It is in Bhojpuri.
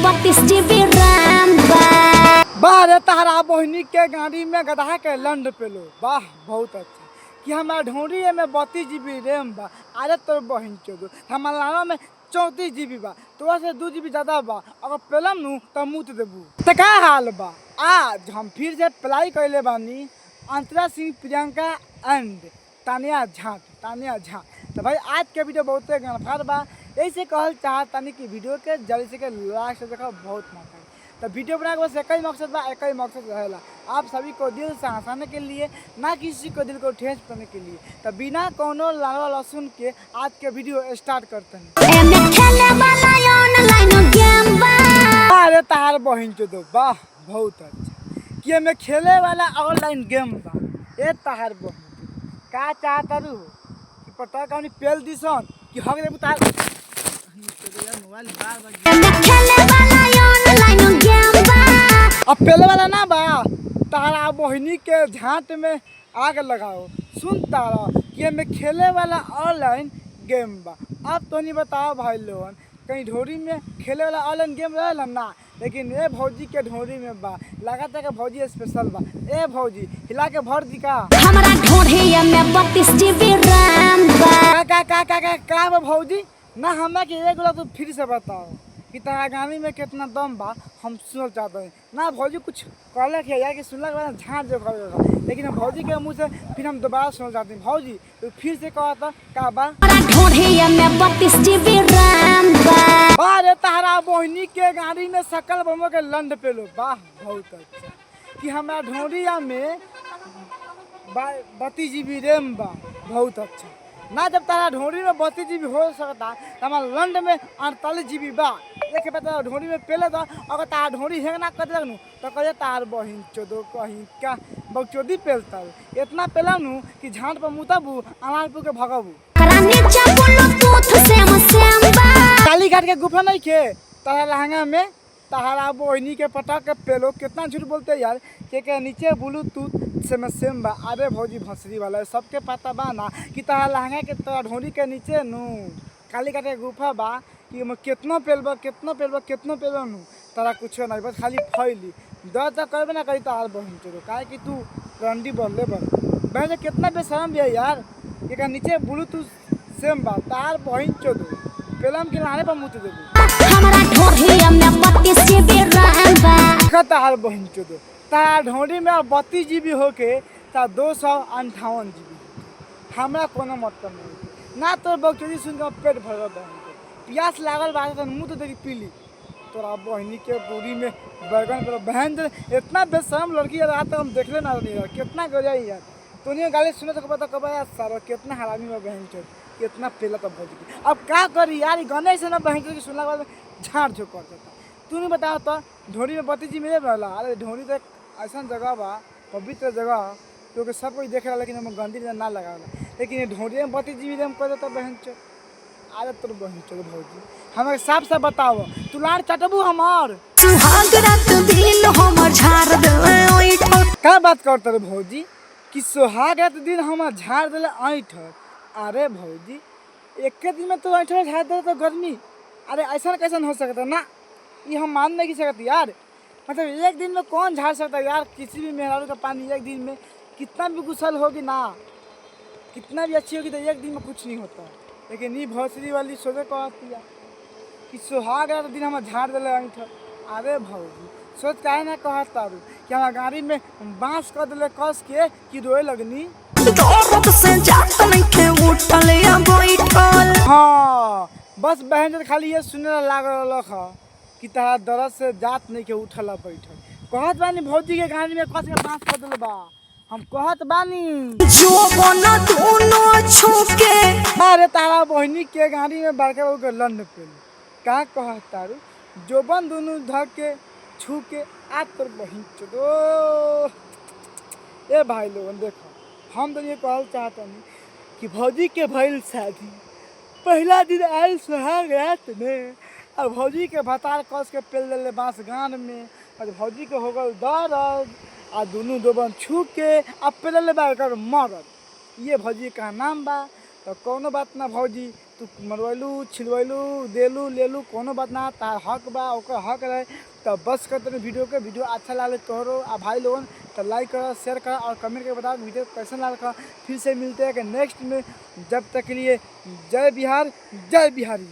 32 GB RAM बा। बाहर तारा बहनी के गाड़ी में गधा के लंड पेलो। वाह बहुत अच्छा कि हमारा ढोरी में 32 GB रैम बा। अरे तोर बहन चोदो हमारा में 34 GB बा। तोरा से 2 GB ज्यादा बा। अगर पेलम नु तो मुँह देबू तो का हाल बा। आज हम फिर से प्लाई कैले बानी अंतरा सिंह प्रियंका एंड तानिया झा। तो भाई आज के वीडियो बहुत गनफार बा। ऐसे कहल चाहतानी कि वीडियो के जल्दी से के लास्ट देखा बहुत मजा। तो वीडियो बनाने के बस एक ही मकसद बा, एक ही मकसद रहेला आप सभी को दिल से हंसाने के लिए, ना किसी को दिल को ठेस करने के लिए। तो बिना कोनो लावा लहसुन के आज के वीडियो स्टार्ट करते हैं। अरे तार बहन चोदो वाह बहुत अच्छा कि हमें खेले वाला ऑनलाइन गेम बा। ए तार बहन का चाहता रू कि पता कौन पेल दिसन कि हक देबू तार मोबाइल अब पहले वाला ना बा। तारा बहनी के झांट में आग लगाओ सुन तारा कि हमें खेले वाला ऑनलाइन गेम बा। अब तो नहीं बताओ भाई लोगन कहीं ढोरी में खेले वाला ऑनलाइन गेम रहेला ना, लेकिन ए भौजी के ढोरी में बा। लगाता है भौजी स्पेशल बा। ए भौजी हिला के भर दी का हमारा ढोढ़िया में 32 GB RAM बा। का बा भौजी ना हमें कि एक तो फिर से बताओ कि तारा गाने में कितना दम बा हम सुनना चाहते हैं ना। भौजी कुछ कहले कि यार कि सुनला के बाद झाँट जो करेगा, लेकिन भौजी के मुँह से फिर हम दोबारा सुनना चाहते हैं। भौजी तो फिर से कहा था का बा ढोढ़िया में 32 GB RAM बा। बारे तारा बहनी के गाड़ी में सकल बमो के लंड पे लो। वाह बहुत अच्छा कि हमारा ढोरिया में 32 GB रैम बा। बहुत अच्छा ना जब तारा ढोरी में 32 GB हो सकता तो हमारा लंड में 48 GB बा। देखे पता ढोरी में पहले तो अगर तार ढोरी है ना कर लगनू तो कहे तार बहिन चोदो कहीं का बकचोदी पेलता इतना पेलनू कि झांट पर मुतबू अनारपुर के भगबू। काली घाट के गुफा नहीं खे तारा लहंगा में तारा बहनी के पटा के पेलो। कितना झूठ बोलते यार के नीचे ब्लूटूथ से में सेम बा। अरे भौजी भंसरी वाला सबके पता बा ना कि तारा लहंगा के तारा ढोरी के नीचे नू काली घाट के गुफा बा कि कितना पेलबा नू तारा कुछ नहीं बस खाली फैली दर्द तो करबे ना करी तार बहन चोदो काहे कि तू रंडी बढ़ले बहन कितना बेशरम भी है यार के नीचे ब्लूटूथ सेम बा। तार बहन चोदो पेलम के लाने पर मुँह देबू हमारा ढोढ़िया में 32 GB RAM बा। तार बहन चोदो तार ढोरी में 32 GB होके तार 258 GB हमरा कोनो मतलब नहीं ना। तो बकचोदी सुन के पेट भर बहन प्यास लागल बा तो मुँह तो देखी पीली तोरा बहनी के पूरी में बैगन पर बहन इतना बेशरम लड़की यार आज तक हम देखले ना रही यार कितना गजाई यार। तो नहीं गाली सुने तो कब यार सारा कितना हरामी में बहन चोद कितना पेला तब भौजी की। अब क्या करी यार गणेश से ना बहन चोद की सुनला के बाद झाड़ झोंक कर देता। तू नहीं बताओ तो ढोरी में 32 GB में रहला। अरे ढोरी तो ऐसा जगह बा पवित्र जगह क्योंकि सब कोई देख रहा लेकिन हम गंदी ना लगा लेकिन ढोरी में 32 GB रैम कर देता बहन चोद। अरे तोर बहन चोद भौजी हमें साफ साफ बताओ तू लाड़ चटबू हमार क्या बात करते रे भौजी कि सोहाग रात दिन हम झाड़ दिले ऐठर। अरे भौजी एक दिन में तो ऐठर झाड़ दे तो गर्मी। अरे ऐसा कैसा हो सकता ना ये हम मान नहीं सकते यार। मतलब एक दिन में कौन झाड़ सकता है यार किसी भी मेहरारू का पानी एक दिन में कितना भी गुसल होगी ना कितना भी अच्छी होगी तो एक दिन में कुछ नहीं होता। लेकिन ये भौसरी वाली सोचे कहती है कि सुहाग रात दिन हम झाड़ दिले ऐठर। अरे भौजी सोच काहे ना कहता रू कि हमारा गाड़ी में बांस कर दिले कस के कि रोए लगनी। हाँ बस बहन जब खाली ये सुने लागल कि तारा दर्द से जात नहीं के उठल बैठल कहत बानी भौजी के गाड़ी में कस के बांस कर दिले बा। हम कहत बानी जो बना दोनों छूके। अरे तारा बहनी के गाड़ी में बड़का के लंड पेल का कहत तारू जोबन दोनों धक के छू के आ तोर बहन चोदो। ए भाई लोगन देखो हम तो ये कहल चाहतनी कि भौजी के भइल शादी पहला दिन आयल सुहाग रात में और भौजी के भतार कस के पेल दिले बांस गान में और भौजी के हो गल दर्द आ दोनों दोबन छू के अब पेल बा मरद। ये भौजी का नाम बा तो कोनो बात ना भौजी तू मरवैलू छिलवैलू देलू लेलू कोनो बात ना, तार हक बा, ओकर हक रहे। तो बस कर तेरे वीडियो अच्छा लगे तोहरो आ भाई लोगन तो लाइक करो, शेयर करो और कमेंट करके बताओ वीडियो कैसा लगा। फिर से मिलते हैं कि नेक्स्ट में, जब तक के लिए जय बिहार जय बिहारी।